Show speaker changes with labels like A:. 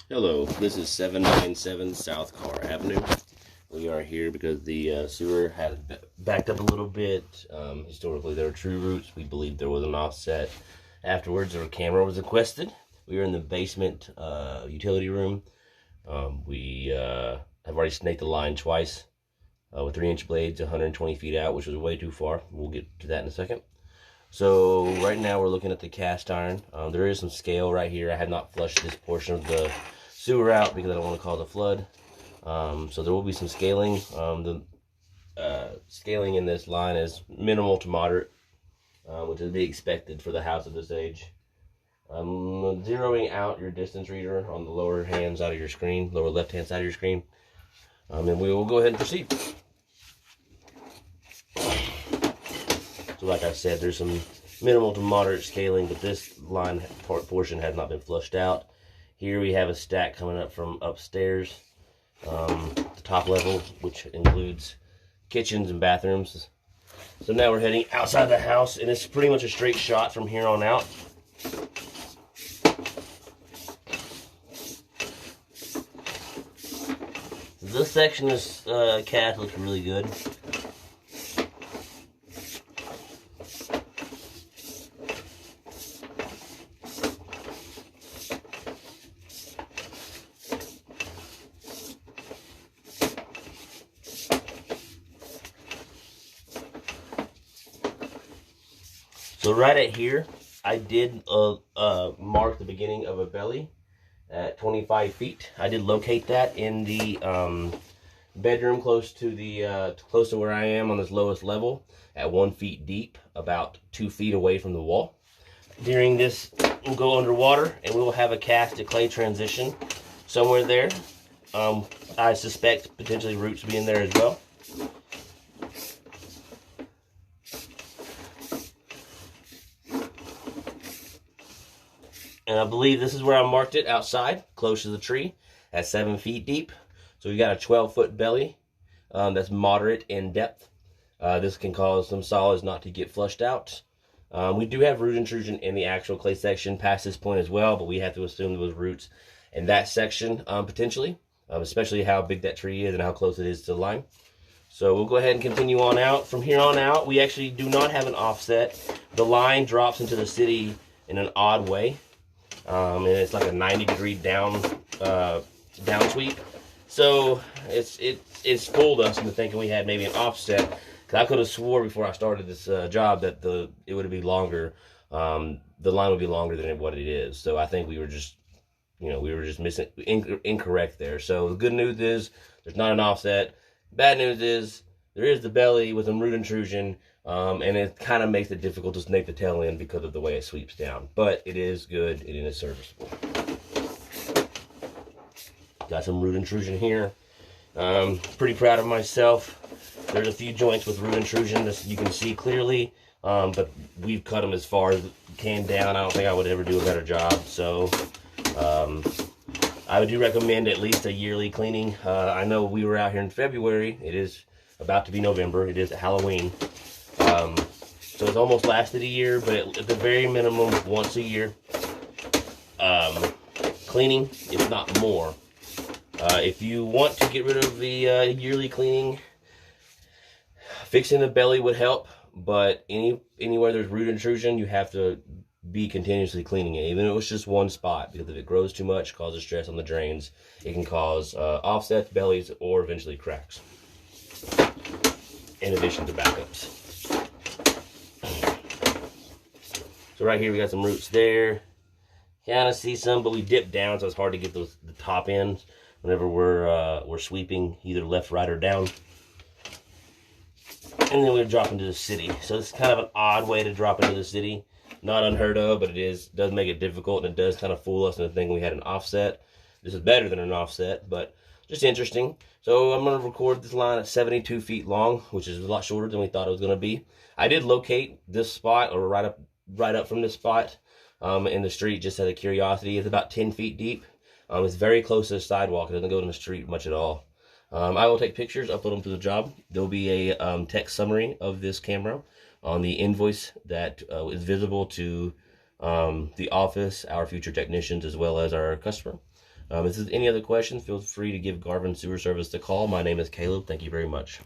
A: Hello, this is 797 South Carr Avenue. We are here because the sewer had backed up a little bit. Historically, there were true roots. We believe there was an offset. Afterwards, a camera was requested. We are in the basement utility room. We have already snaked the line twice with 3-inch blades 120 feet out, which was way too far. We'll get to that in a second. So right now we're looking at the cast iron. There is some scale right here. I had not flushed this portion of the sewer out because I don't want to cause a flood. So there will be some scaling. The scaling in this line is minimal to moderate, which is to be expected for the house of this age. I'm zeroing out your distance reader on the lower hand side of your screen, lower left hand side of your screen. And we will go ahead and proceed. So like I said, there's some minimal to moderate scaling, but this line portion has not been flushed out. Here we have a stack coming up from upstairs, the top level, which includes kitchens and bathrooms. So now we're heading outside the house, and it's pretty much a straight shot from here on out. This section is cast looks really good. So right at here, I did mark the beginning of a belly at 25 feet. I did locate that in the bedroom close to where I am on this lowest level at 1 foot deep, about 2 feet away from the wall. During this, we'll go underwater and we will have a cast to clay transition somewhere there. I suspect potentially roots being there as well. And I believe this is where I marked it outside, close to the tree, at 7 feet deep. So we got a 12-foot belly that's moderate in depth. This can cause some solids not to get flushed out. We do have root intrusion in the actual clay section past this point as well, but we have to assume there was roots in that section potentially, especially how big that tree is and how close it is to the line. So we'll go ahead and continue on out. From here on out, we actually do not have an offset. The line drops into the city in an odd way. And it's like a 90-degree down sweep. So it's fooled us into thinking we had maybe an offset. Cause I could have swore before I started this job that it would be longer. The line would be longer than what it is. So I think we were just missing incorrect there. So the good news is there's not an offset. Bad news is there is the belly with some root intrusion. And it kind of makes it difficult to snake the tail in because of the way it sweeps down. But it is good and it is serviceable. Got some root intrusion here. Pretty proud of myself. There's a few joints with root intrusion that you can see clearly. But we've cut them as far as we can down. I don't think I would ever do a better job. So I do recommend at least a yearly cleaning. I know we were out here in February. It is about to be November. It is Halloween. So it's almost lasted a year, but at the very minimum, once a year, cleaning, if not more. If you want to get rid of the yearly cleaning, fixing the belly would help, but anywhere there's root intrusion, you have to be continuously cleaning it, even if it was just one spot, because if it grows too much, causes stress on the drains, it can cause offsets, bellies, or eventually cracks, in addition to backups. So right here we got some roots there. Kind of see some, but we dip down, so it's hard to get the top ends whenever we're sweeping either left, right, or down. And then we drop into the city. So it's kind of an odd way to drop into the city. Not unheard of, but does make it difficult, and it does kind of fool us into thinking we had an offset. This is better than an offset, but just interesting. So I'm going to record this line at 72 feet long, which is a lot shorter than we thought it was going to be. I did locate this spot, or right up from this spot in the street, just out of curiosity. It's about 10 feet deep. It's very close to the sidewalk. It doesn't go in the street much at all. I will take pictures, upload them to the job. There'll be a text summary of this camera on the invoice that is visible to the office, our future technicians, as well as our customer. If there's any other questions, feel free to give Garvin Sewer Service a call. My name is Caleb. Thank you very much.